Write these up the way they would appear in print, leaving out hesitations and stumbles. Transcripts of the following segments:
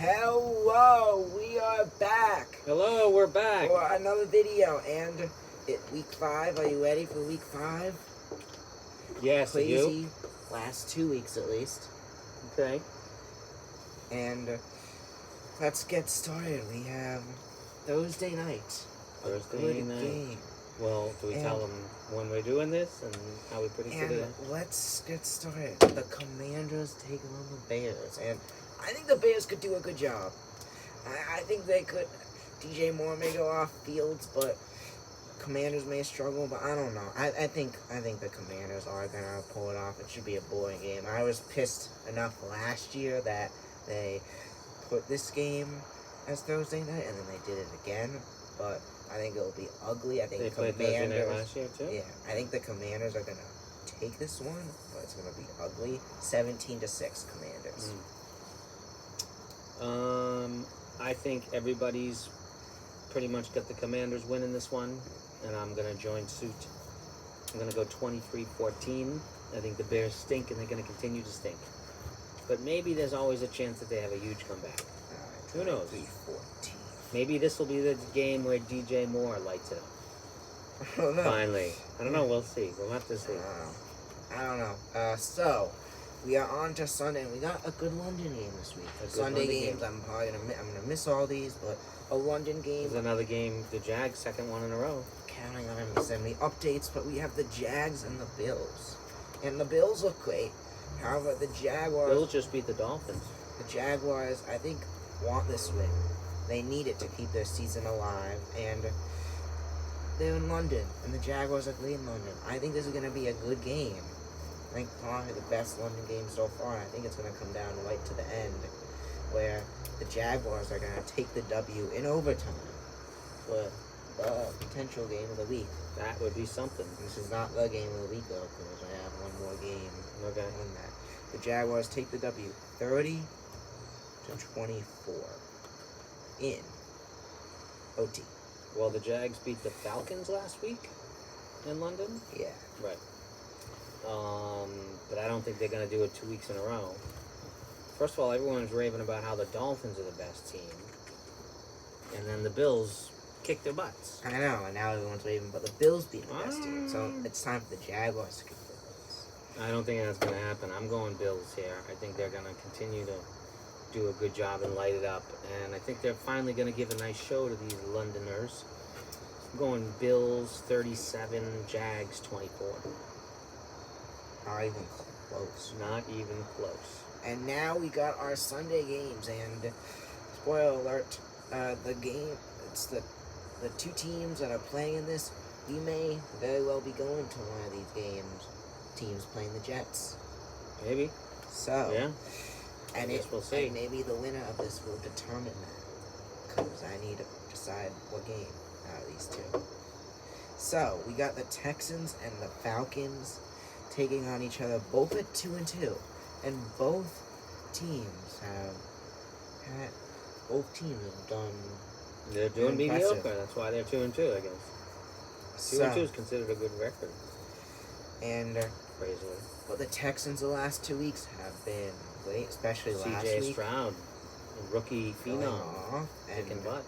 Hello, we are back Hello, we're back. for another video, and week 5. Are you ready for week 5? Yes, Crazy. you? Last 2 weeks at least. Okay. And let's get started. We have Thursday night. Thursday night. Game. Well, do we tell them when we're doing this and how we predicted it? And let's get started. The Commanders taking on the Bears, and I think the Bears could do a good job. I think they could. DJ Moore may go off fields, but Commanders may struggle. But I don't know. I think the Commanders are gonna pull it off. It should be a boring game. I was pissed enough last year that they put this game as Thursday night, and then they did it again. But I think it'll be ugly. I think They the played Thursday Commanders. night last year too. Yeah, I think the Commanders are gonna take this one, but it's gonna be ugly. 17-6, Commanders. I think everybody's pretty much got the Commanders winning this one, and I'm gonna join suit. I'm gonna go 23-14. I think the Bears stink, and they're gonna continue to stink. But maybe there's always a chance that they have a huge comeback. Who knows? 23-14. Maybe this will be the game where DJ Moore lights it up. I don't know. Finally. I don't know. We'll see. We'll have to see. I don't know. So we are on to Sunday, and we got a good London game this week. Sunday games, I'm probably gonna miss all these, but a London game. There's another game. The Jags, second one in a row. Counting on him to send me updates, but we have the Jags and the Bills, and the Bills look great. However, the Jaguars. Bills just beat the Dolphins. The Jaguars, I think, want this win. They need it to keep their season alive, and they're in London, and the Jaguars are great in London. I think this is going to be a good game. I think probably the best London game so far. I think it's going to come down right to the end, where the Jaguars are going to take the W in overtime for the potential game of the week. That would be something. This is not the game of the week, though, because I have one more game Okay. on that. The Jaguars take the W 30-24 in OT. Well, the Jags beat the Falcons last week in London. Yeah. Right. But I don't think they're going to do it 2 weeks in a row. First of all, everyone's raving about how the Dolphins are the best team. And then the Bills kick their butts. I know, and now everyone's waving about the Bills being the best team. So it's time for the Jaguars to kick their butts. I don't think that's going to happen. I'm going Bills here. I think they're going to continue to do a good job and light it up. And I think they're finally going to give a nice show to these Londoners. I'm going Bills 37, Jags 24. Not even close. Not even close. And now we got our Sunday games, and spoiler alert, the game, it's the two teams that are playing in this. We may very well be going to one of these games. Teams playing the Jets. Maybe. So, Yeah. and I guess we'll see. And maybe the winner of this will determine that, because I need to decide what game out of these two. So we got the Texans and the Falcons taking on each other, both at 2-2, and both teams have done. They're doing impressive. mediocre. That's why they're 2-2, I guess. 2-2 So, is considered a good record. and Crazily. but the Texans the last 2 weeks have been great, especially last C.J. week. Stroud, rookie Going phenom, off, and kicking butt.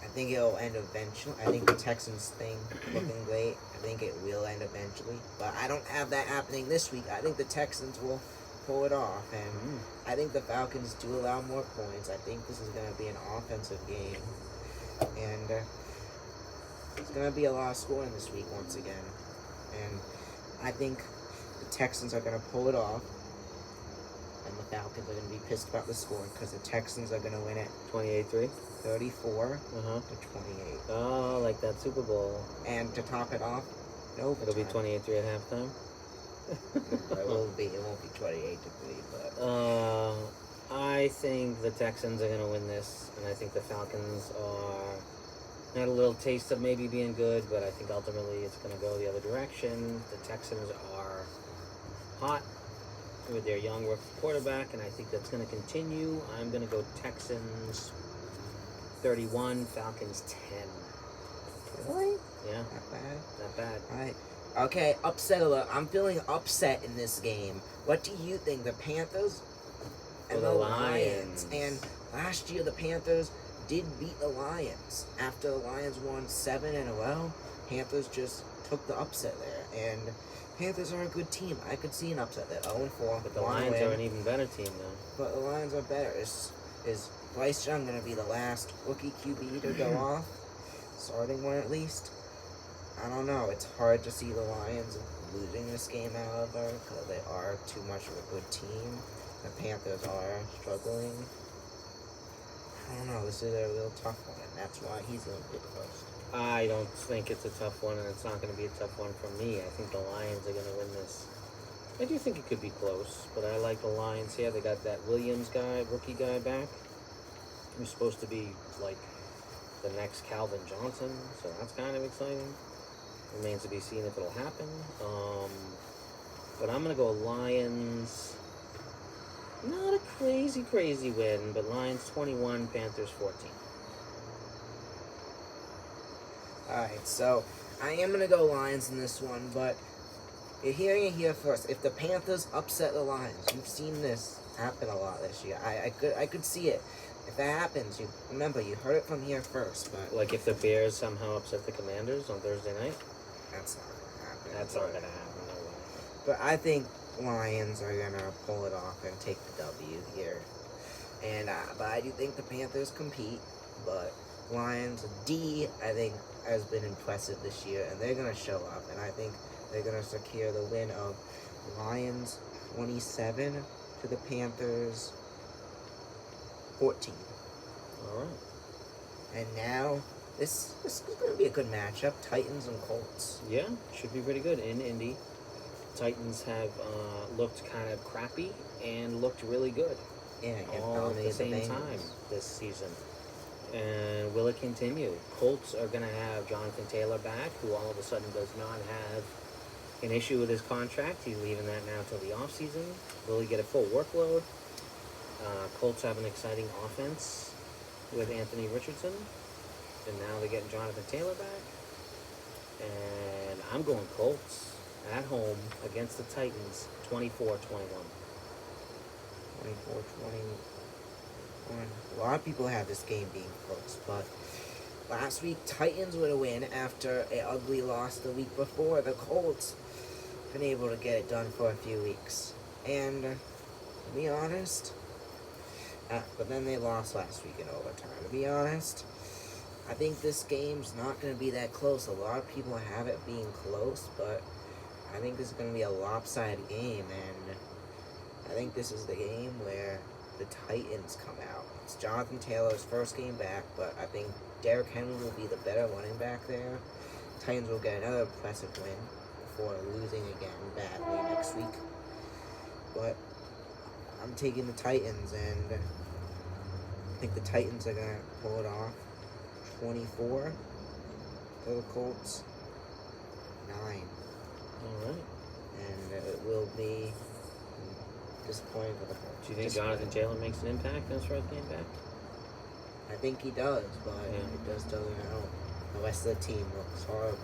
I think it'll end eventually. I think the Texans thing looking great. I think it will end eventually. But I don't have that happening this week. I think the Texans will pull it off. And I think the Falcons do allow more points. I think this is going to be an offensive game. And it's going to be a lot of scoring this week once again. And I think the Texans are going to pull it off. And the Falcons are going to be pissed about the score because the Texans are going to win it 28-3. 34 Uh-huh. to 28. Oh, like that Super Bowl. And to top it off, no. It'll be 28-3 at halftime. It won't be 28 to 3, but I think the Texans are going to win this, and I think the Falcons are had a little taste of maybe being good, but I think ultimately it's going to go the other direction. The Texans are hot with their young rookie quarterback, and I think that's going to continue. I'm going to go Texans 31, Falcons 10. really? Yeah, Not bad. not bad. All right. Okay, upset alert. I'm feeling upset in this game. What do you think? The Panthers and Or the the Lions. Lions. And last year the Panthers did beat the Lions. After the Lions won 7 in a row, Panthers just took the upset there. And Panthers are a good team. I could see an upset there. 0-4, But the Lions are an even better team, though. but the Lions are better. Is Bryce Young going to be the last rookie QB to go off? Starting one at least? I don't know. It's hard to see the Lions losing this game, however, because they are too much of a good team. The Panthers are struggling. I don't know. This is a real tough one, and that's why he's going to pick first. I don't think it's a tough one, and it's not going to be a tough one for me. I think the Lions are going to win this. I do think it could be close, but I like the Lions here. They got that Williams guy, rookie guy back, who's supposed to be like the next Calvin Johnson, so that's kind of exciting. Remains to be seen if it'll happen. But I'm going to go Lions. Not a crazy win, but Lions 21, Panthers 14. Alright, so I am going to go Lions in this one, but you're hearing it here first. If the Panthers upset the Lions, you've seen this happen a lot this year. I could see it. If that happens, remember, you heard it from here first, but Like if the Bears somehow upset the Commanders on Thursday night? that's not going to happen. That's not going to happen, no way. But I think Lions are going to pull it off and take the W here. And but I do think the Panthers compete, but Lions D, I think, has been impressive this year, and they're going to show up, and I think they're going to secure the win of Lions 27 to the Panthers 14. All right. And now, this is going to be a good matchup, Titans and Colts. Yeah, should be pretty good in Indy. Titans have looked kind of crappy and looked really good Yeah, all at the same time this season. And will it continue? Colts are going to have Jonathan Taylor back, who all of a sudden does not have an issue with his contract. He's leaving that now till the offseason. Will he get a full workload? Colts have an exciting offense with Anthony Richardson. And now they're getting Jonathan Taylor back. And I'm going Colts at home against the Titans, 24-21. 24-21. A lot of people have this game being close, but last week Titans would have win after an ugly loss the week before. The Colts been able to get it done for a few weeks, and to be honest, but then they lost last week in overtime. To be honest, I think this game's not going to be that close. A lot of people have it being close, but I think this is going to be a lopsided game, and I think this is the game where the Titans come out. It's Jonathan Taylor's first game back, but I think Derrick Henry will be the better running back there. Titans will get another impressive win before losing again badly next week. But I'm taking the Titans, and I think the Titans are going to pull it off. 24 to the Colts, 9. All right. And it will be disappointing for the Colts. Do you think Jonathan Taylor makes an impact in his first game back? I think he does, but Yeah. it doesn't help. The rest of the team looks horrible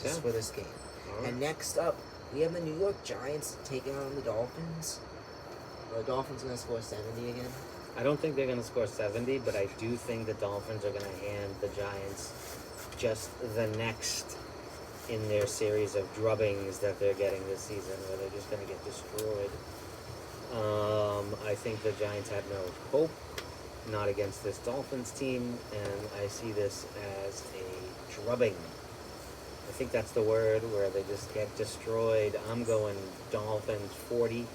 just Okay. for this game. All right. And next up, we have the New York Giants taking on the Dolphins. Are the Dolphins going to score 70 again? I don't think they're going to score 70, but I do think the Dolphins are going to hand the Giants just the next in their series of drubbings that they're getting this season, where they're just going to get destroyed. I think the Giants have no hope, not against this Dolphins team, and I see this as a drubbing. I think that's the word, where they just get destroyed. I'm going Dolphins 40-3.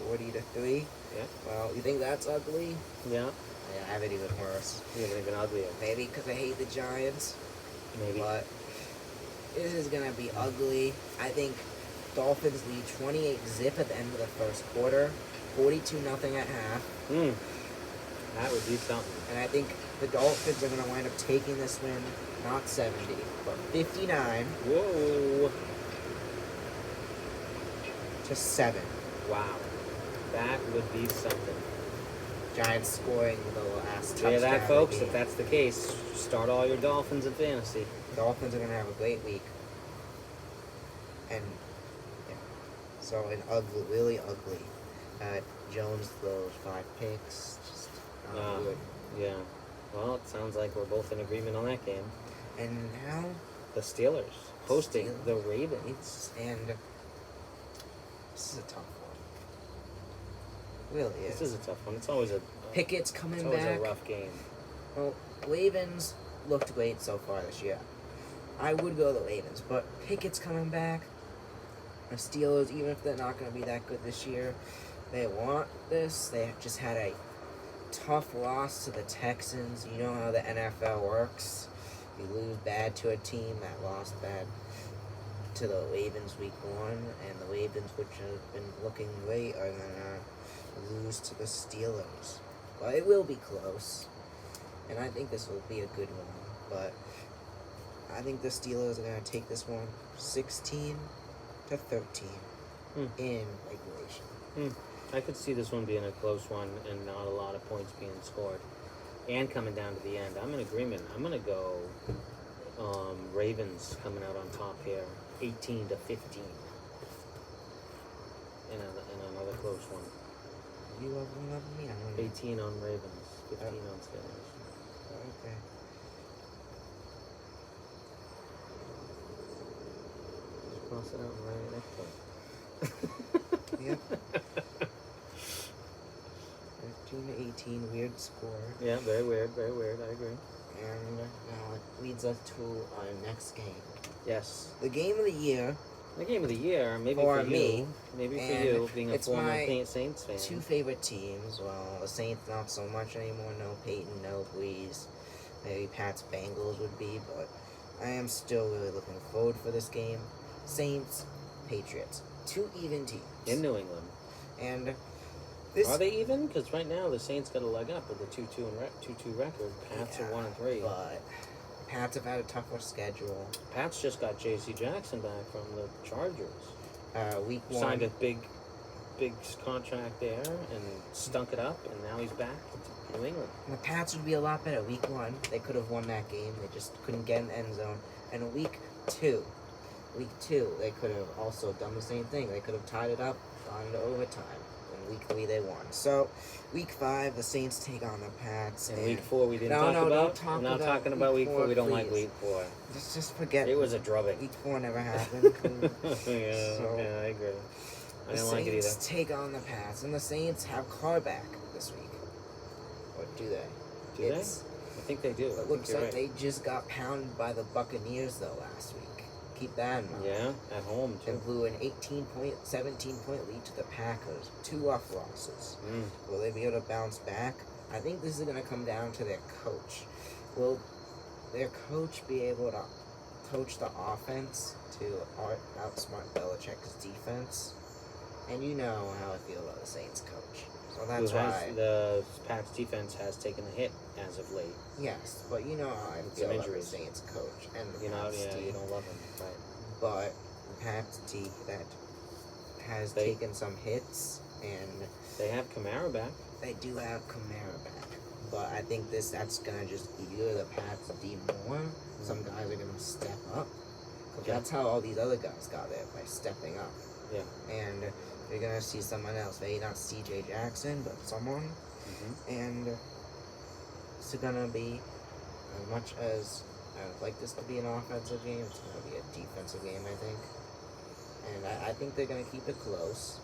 40-3? Yeah. Well, you think that's ugly? Yeah. Yeah, I have it even worse. Even uglier. Maybe because I hate the Giants, Maybe. but this is going to be ugly. I think Dolphins lead 28-0 at the end of the first quarter, 42-0 at half. That would be something. And I think the Dolphins are going to wind up taking this win, not 70, but 59 Whoa. to 7. Wow. That would be something. Giants scoring the last touchdown. Hear that, of the folks? game. If that's the case, start all your Dolphins in fantasy. Dolphins are going to have a great week. And, yeah. So, an ugly, really ugly. Jones throws 5 picks. Just not Ah. good. Yeah. Well, it sounds like we're both in agreement on that game. And now The Steelers hosting Steelers. the Ravens. and this is a tough one. It really is. This is a tough one. It's always a Pickett's coming it's always back. a rough game. Well, Ravens looked great so far this year. I would go the Ravens, but Pickett's coming back. The Steelers, even if they're not going to be that good this year, they want this. They just had a tough loss to the Texans. You know how the NFL works. You lose bad to a team that lost bad to the Ravens week 1, and the Ravens, which have been looking great, are going to lose to the Steelers. But it will be close. And I think this will be a good one. But I think the Steelers are going to take this one 16-13 in regulation. I could see this one being a close one and not a lot of points being scored. And coming down to the end. I'm in agreement. I'm going to go Ravens coming out on top here. 18-15. In another close one. You love me? I don't know. 18 on Ravens. 15 on Steelers. Okay. Just cross it out and write it next one. Yep. 13-18, weird score. Yeah, very weird, very weird. I agree. And now it leads us to our next game. Yes. The game of the year, The game of the year, maybe For for me, you. Maybe for and you, being a it's former my Saints fan. 2 favorite teams. Well, the Saints not so much anymore. No Peyton, no Breeze. Maybe Pat's Bengals would be, but I am still really looking forward for this game. Saints, Patriots. 2 even teams. In New England. And this... Are they even? Because right now the Saints got a leg up with a 2-2 record. Pats are 1-3. But Pats have had a tougher schedule. Pats just got J.C. Jackson back from the Chargers. Week 1. Signed a big contract there and stunk it up, and now he's back to New England. The Pats would be a lot better. Week 1, they could have won that game. They just couldn't get in the end zone. And week 2, they could have also done the same thing. They could have tied it up, gone into overtime. And week 3, they won. So, week 5, the Saints take on the Pats. And week 4, we didn't No, talk no, about. don't talk We're not about talking about week 4. We don't like please. week 4. Just forget. It was a drubbing. Week 4 never happened. Yeah, So, I agree. I the don't like it either. Saints take on the Pats. And the Saints have Carr back this week. Or do they? Do they? I think they do. I It think looks you're like right. they just got pounded by the Buccaneers, though, last week. Keep that in mind. Yeah, at home, too. And blew an 17-point lead to the Packers. 2 rough losses. Will they be able to bounce back? I think this is going to come down to their coach. Will their coach be able to coach the offense to outsmart Belichick's defense? And you know how I feel about the Saints coach. So that's why. The Pats defense has taken a hit as of late. Yes, but you know how I Some feel about the injuries. Saints coach and the You know, Pats yeah, team. you don't love him, right? But the Pats team that has They- taken some hits, and They have Kamara back. they do have Kamara back. But I think that's gonna just gear the Pats D more. Some guys are gonna step up. 'Cause Yeah. that's how all these other guys got there, by stepping up. Yeah. And you're gonna see someone else, maybe not C.J. Jackson, but someone. And it's gonna be, as much as I would like this to be an offensive game, it's gonna be a defensive game, I think. And I think they're gonna keep it close,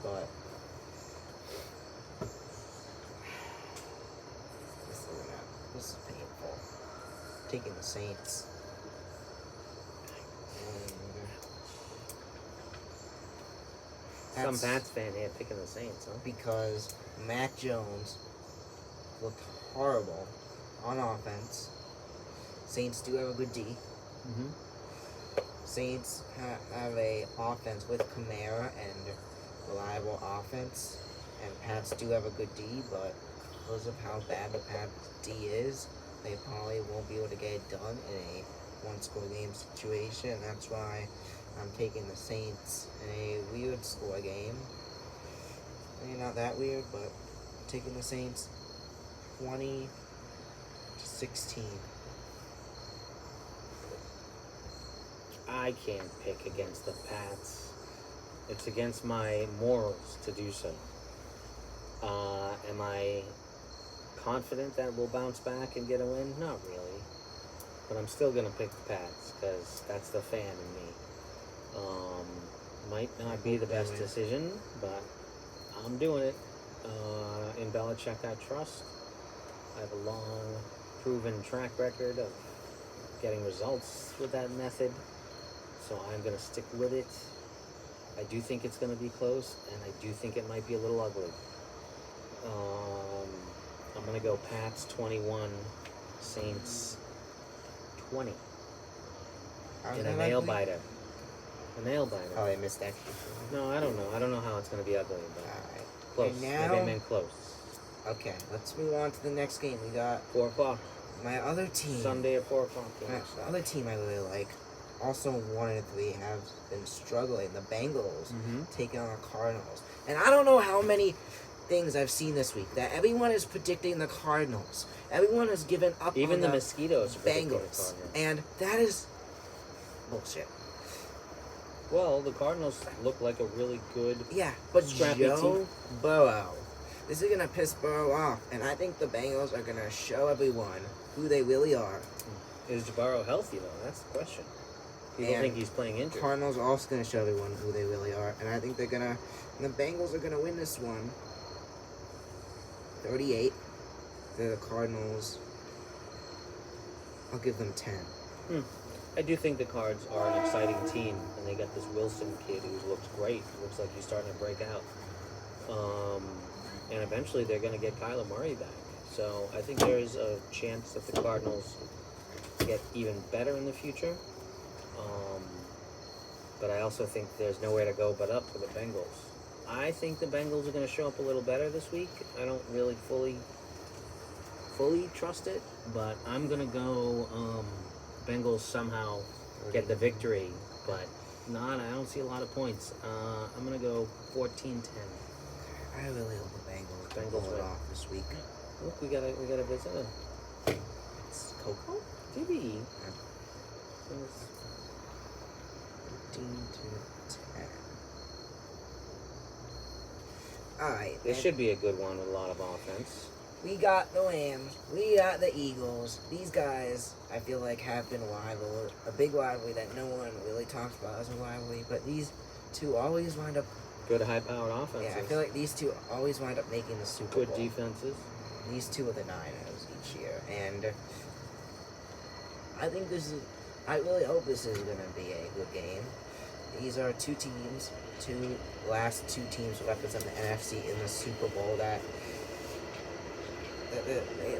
but this is painful. Taking the Saints. And Some Pats fan here picking the Saints, huh? because Mac Jones looked horrible on offense. Saints do have a good D. Saints have a offense with Kamara and reliable offense, and Pats do have a good D, but because of how bad the Pats D is, they probably won't be able to get it done in a one-score game situation. That's why I'm taking the Saints in a weird score game. Maybe not that weird, but I'm taking the Saints 20-16. I can't pick against the Pats. It's against my morals to do so. Am I confident that we'll bounce back and get a win? Not really. But I'm still going to pick the Pats because that's the fan in me. Might not be the best decision, but I'm doing it. In Belichick, I trust. I have a long, proven track record of getting results with that method, so I'm going to stick with it. I do think it's going to be close, and I do think it might be a little ugly. I'm going to go Pats 21, Saints 20. In a nail biter. A nail biter. Oh, I missed that. No, I don't know. I don't know how it's going to be ugly, but Alright. close. And Maybe now- I meant close. Okay, let's move on to the next game. We got 4 o'clock. my other team. Sunday at 4 o'clock. The other team I really like, also 1-3, have been struggling. The Bengals taking on the Cardinals. And I don't know how many things I've seen this week that everyone is predicting the Cardinals. Everyone has given up Even on the the mosquitoes predicted the Bengals. Cardinals. And that is bullshit. Well, the Cardinals look like a really good. Yeah, but Scrappy Joe team. Burrow. This is going to piss Burrow off. And I think the Bengals are going to show everyone who they really are. Is Burrow healthy though? That's the question. People And think he's playing injured. Cardinals are also going to show everyone who they really are. And I think they're going to... The Bengals are going to win this one. 38. The Cardinals... I'll give them 10. I do think the Cards are an exciting team, and they got this Wilson kid who looks great. Looks like he's starting to break out. And eventually they're going to get Kyler Murray back. So I think there's a chance that the Cardinals get even better in the future. But I also think there's nowhere to go but up for the Bengals. I think the Bengals are going to show up a little better this week. I don't really fully trust it, but I'm going to go Bengals somehow get the victory, but I don't see a lot of points. I'm going to go 14-10. I really hope the Bengals can Bengals pull it win. off this week. Look, we got a visitor. It's Coco? Dibby. 15 to 10. Alright. This should be a good one with a lot of offense. We got the Rams. We got the Eagles. These guys, I feel like, have been a big rivalry that no one really talks about as a rivalry. But these two always wind up. Good high-powered offenses. Yeah, I feel like these two always wind up making the Super Good Bowl. defenses. These two are the Niners each year, and I think I really hope this is going to be a good game. These are two teams, last two teams who represent the NFC in the Super Bowl that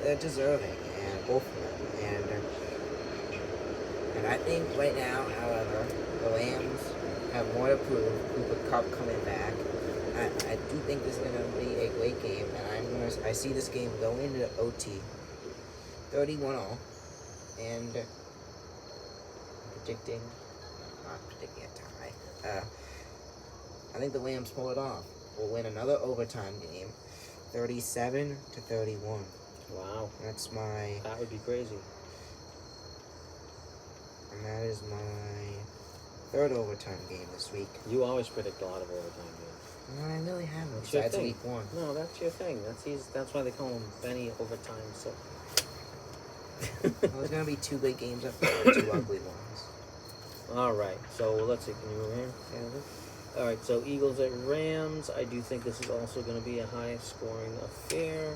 they're deserving, and both of them. And I think right now, however, the Rams have more to prove. Cooper Kupp coming back. I do think this is going to be a great game, and I see this game going into OT, 31-0, and not predicting a tie. I think the Rams pull it off. We'll win another overtime game, 37-31. Wow. That's my, That would be crazy. and that is my third overtime game this week. You always predict a lot of overtime games. No, I really haven't. That's your Besides thing. week one. No, that's your thing. That's why they call him Benny Overtime. So Well, there's gonna be two good games after two ugly ones. all right. So let's see. Can you move here? All right. So Eagles at Rams. I do think this is also going to be a high-scoring affair.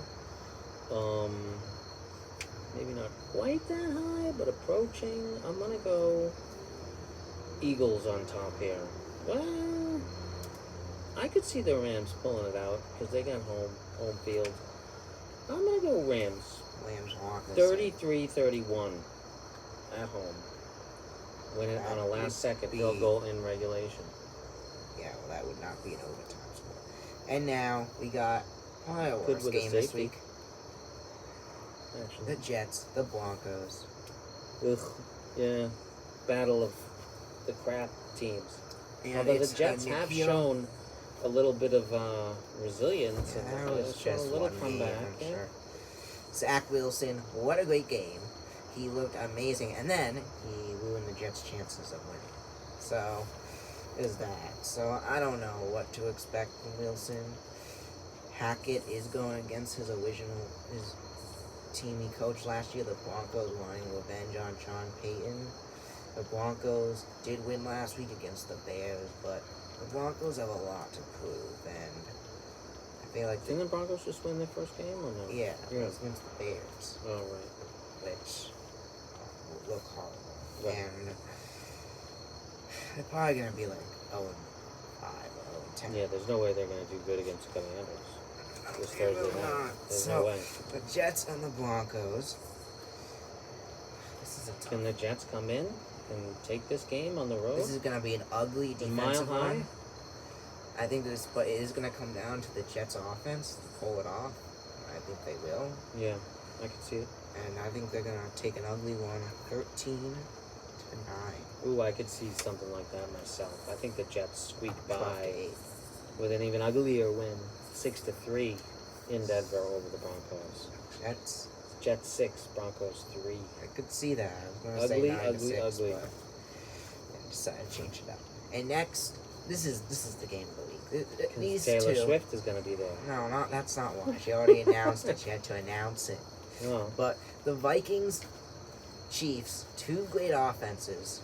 Maybe not quite that high, but approaching. I'm gonna go Eagles on top here. Well, I could see the Rams pulling it out because they got home field. I'm gonna go Rams. Rams walk this. 33-31 at home. Win it on a last-second field goal in regulation. Yeah, well, that would not be an overtime score. And now we got my Good worst with a game this safety. week. Actually. The Jets, the Broncos. Ugh. Yeah. Battle of the crap teams. And Although it's the Jets have shown a little bit of resilience Yeah, and that was shown just a little one comeback. game, I'm Yeah. sure. Zach Wilson, what a great game. He looked amazing. And then he ruined the Jets' chances of winning. So, is that. So, I don't know what to expect from Wilson. Hackett is going against his team he coached last year, the Broncos, wanting revenge on Sean Payton. The Broncos did win last week against the Bears, but the Broncos have a lot to prove, and I feel like Didn't the Broncos just win their first game or no? yeah, Yeah. it was against the Bears, Oh, right. which look horrible, Right. and they're probably gonna be like 0-5 or 0-10. Yeah, there's no way they're going to do good against the Commanders this They will Thursday night. not. There's So, no way. the Jets and the Broncos. This is a tough. Can the Jets come in and take this game on the road? This is gonna be an ugly A mile defensive high? one. I think but it is gonna come down to the Jets' offense to pull it off. I think they will, Yeah, I can see it. and I think they're gonna take an ugly one, 13-9. Ooh, I could see something like that myself. I think the Jets squeak 12-8. by with an even uglier win, 6-3 in Denver over the Broncos. Jets 6, Broncos 3. I could see that. I was gonna Ugly, say 9-6, ugly. but I decided to change it up. And next, this is the game of the week. These Taylor two. Swift is going to be there. No, that's not why. She already announced it. She had to announce it. Oh, But the Vikings, Chiefs, two great offenses.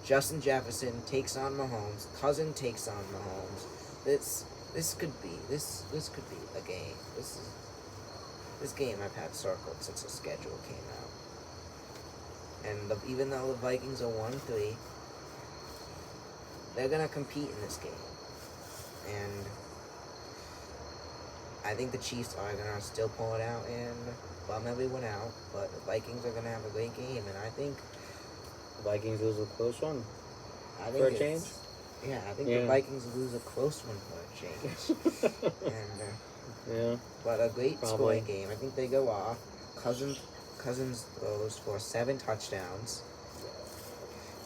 Justin Jefferson takes on Mahomes. Cousin takes on Mahomes. This could be a game. This game I've had circled since the schedule came out. And even though the Vikings are 1-3, they're gonna compete in this game. And I think the Chiefs are gonna still pull it out and bum everyone out. But the Vikings are gonna have a great game, and I think the Vikings lose a close one. I think For a it's- change? Yeah, I think Yeah. the Vikings lose a close one for a change. and Yeah. but a great Probably. scoring game. I think they go off. Cousins throws for 7 touchdowns,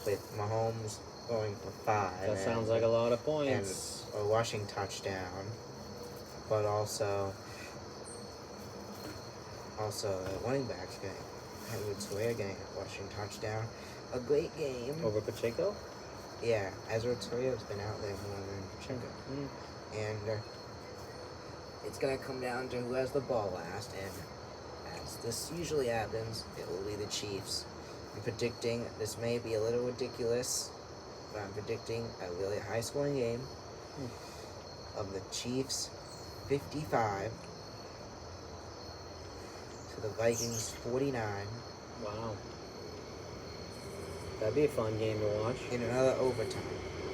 with Mahomes going for 5. That sounds like a lot of and points. a rushing touchdown, but also the running backs getting Edwards Ware getting a rushing touchdown. A great game. Over Pacheco? Yeah, Ezra Torio's been out there more than Pacheco. Mm. And it's going to come down to who has the ball last, and as this usually happens, it will be the Chiefs. I'm predicting, this may be a little ridiculous, but I'm predicting a really high-scoring game of the Chiefs 55 to the Vikings 49 Wow. That'd be a fun game to watch. in another overtime.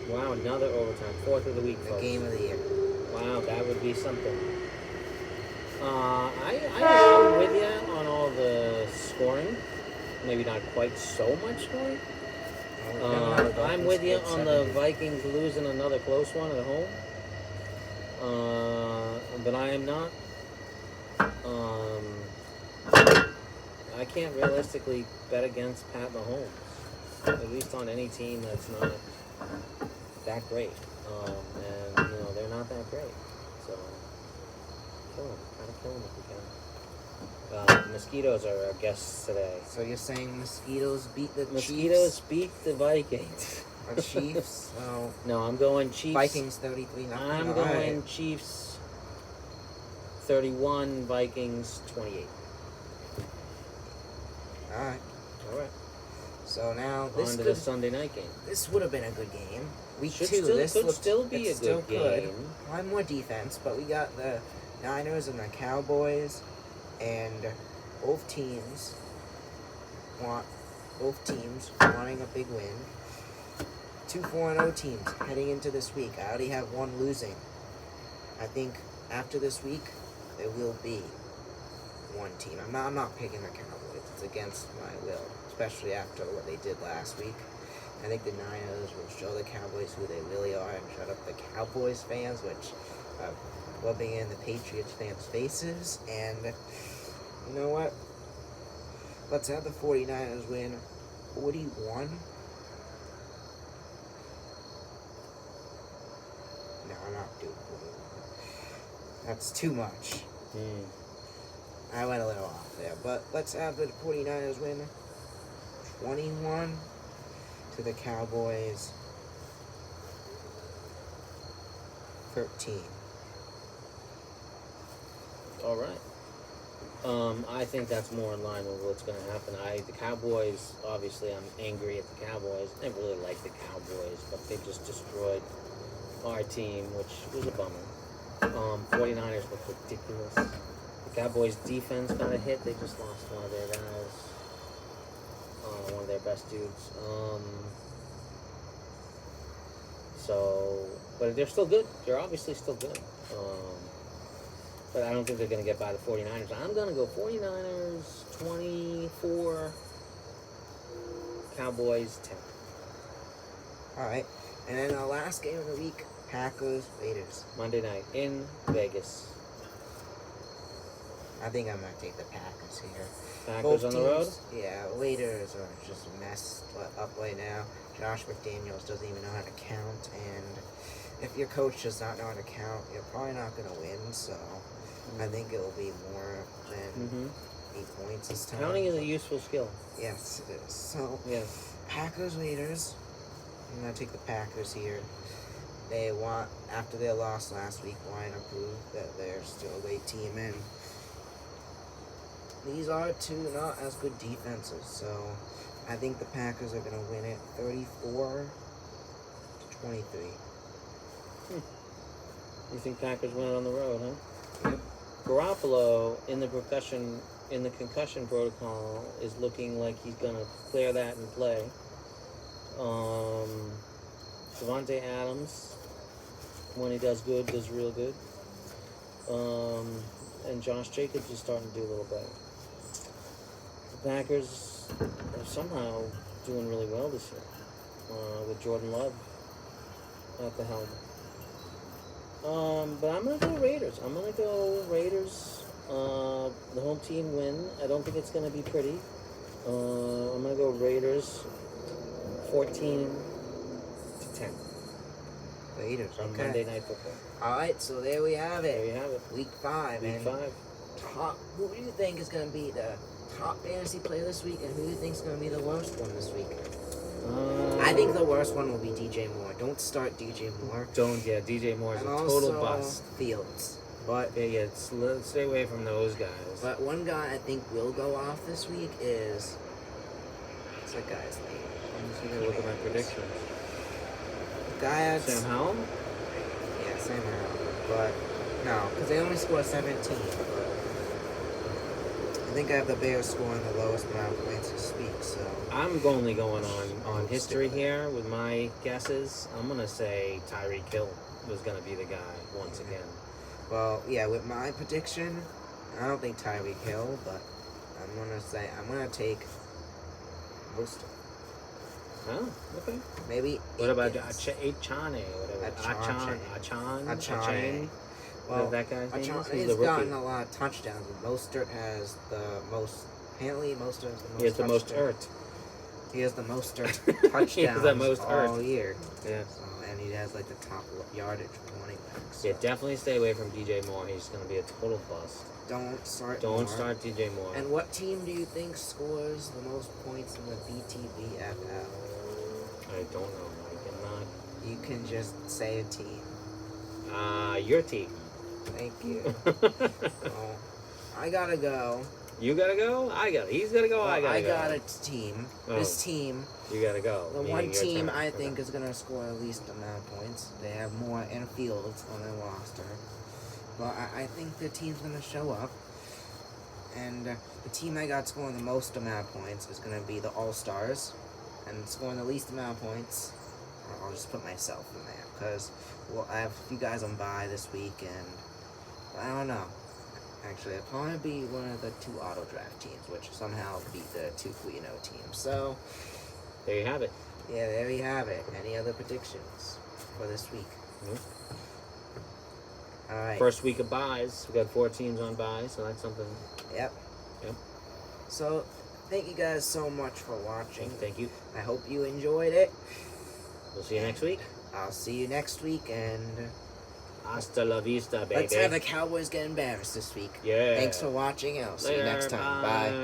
Wow, another overtime. 4th of the week, The folks. game of the year. Wow, that would be something. I'm with you on all the scoring. Maybe not quite so much scoring. I'm with you on the Vikings losing another close one at home. But I am not. I can't realistically bet against Pat Mahomes. At least on any team that's not that great. And, they're not that great. So, kill them. Try to kill them if we can. Mosquitoes are our guests today. So you're saying mosquitoes beat the Mosquitoes Chiefs? beat the Vikings. Or Chiefs? Oh, No, I'm going Chiefs. Vikings 33 nothing. I'm going Chiefs 31, Vikings 28. Alright. All right. So now On this to the Sunday night game. would have been a good game. Week Should 2, still, this could looked, still be it's a still good good. game. One more defense, but we got the Niners and the Cowboys, and both teams wanting a big win. 2 4-0 teams heading into this week. I already have one losing. I think after this week there will be one team. I'm not picking the Cowboys. It's against my will, especially after what they did last week. I think the Niners will show the Cowboys who they really are and shut up the Cowboys fans, which are rubbing in the Patriots fans' faces. And you know what? Let's have the 49ers win 41. No, I'm not doing 41. That's too much. I went a little off there. But let's have the 49ers win 21 to the Cowboys 13. all right. I think that's more in line with what's going to happen. The Cowboys, obviously, I'm angry at the Cowboys. I never really liked the Cowboys, but they just destroyed our team, which was a bummer. 49ers look ridiculous. The Cowboys' defense got a hit. They just lost one of their guys, one of their best dudes. But they're still good. They're obviously still good. But I don't think they're going to get by the 49ers. I'm going to go 49ers 24, Cowboys 10. All right. And then the last game of the week, Packers, Raiders. Monday night in Vegas. I think I'm going to take the Packers here. Packers on the road? Yeah, Raiders are just messed up right now. Josh McDaniels doesn't even know how to count, and if your coach does not know how to count, you're probably not going to win, so I think it will be more than 8 points this time. Counting is a useful skill. Yes, it is. So, Yes. Packers, Raiders. I'm going to take the Packers here. They want, after their loss last week, want to prove that they're still a great team, and these are two not as good defenses, so I think the Packers are going to win it 34-23. You think Packers win it on the road, huh? Yep. Garoppolo in the concussion protocol is looking like he's gonna clear that and play. Devontae Adams, when he does good, does real good. And Josh Jacobs is starting to do a little better. The Packers are somehow doing really well this year with Jordan Love at the helm. But I'm going to go Raiders. The home team win. I don't think it's going to be pretty. I'm going to go Raiders 14-10 Raiders, on okay. Monday Night Football. All right, so there we have it. There you have it. Week 5. Week and 5. Who do you think is going to be the top fantasy player this week, and who do you think is going to be the worst one this week? I think the worst one will be DJ Moore. Don't start DJ Moore. DJ Moore is And a also total bust. Fields. But Stay away from those guys. But one guy I think will go off this week is, what's that guy's name? I'm just going to look at my predictions. The guy had Sam Howell? Yeah, Sam Howell. But no, because they only scored 17. But I think I have the Bears scoring the lowest amount of points this week. So I'm only going on history here with my guesses. I'm going to say Tyreek Hill was going to be the guy once again. Well, yeah, with my prediction, I don't think Tyreek Hill, but I'm gonna take Mostert. Oh, okay. Maybe. What about Achane. Achane or whatever? Achane. Well, that guy's name is? He's Achane's the rookie. gotten a lot of touchdowns, but Mostert has the most. Apparently, Mostert has the most. He has the most touchdowns. He has the most touchdowns He has the most all year. Yeah. So, and he has like the top yardage running back. So Yeah, definitely stay away from DJ Moore. He's going to be a total bust. don't start. Don't Moore. start DJ Moore. And what team do you think scores the most points in the BTVFL? I don't know. I cannot. You can just say a team. Your team. Thank you. Well, I gotta go. You gotta go. He's gotta go. Well, I gotta go. got a team. Oh. This team, You gotta go. the Meaning one your team turn. I Okay. think is gonna score the least amount of points. They have more in fields on their roster. But I think the team's gonna show up. And the team I got scoring the most amount of points is gonna be the All-Stars. And scoring the least amount of points, I'll just put myself in there. Because I have a few guys on bye this week, and I don't know. Actually, it'll probably be one of the 2 auto draft teams, which somehow beat the 2 3-0 teams. So, There you have it. yeah, there you have it. Any other predictions for this week? Nope. All right. First week of buys. We got 4 teams on buys, so that's something. Yep. Yep. So, thank you guys so much for watching. Thank you. I hope you enjoyed it. We'll see you next week. I'll see you next week, and Hasta la vista, baby. let's have the Cowboys get embarrassed this week. Yeah. Thanks for watching, and I'll see you Later, next time. bye. Bye.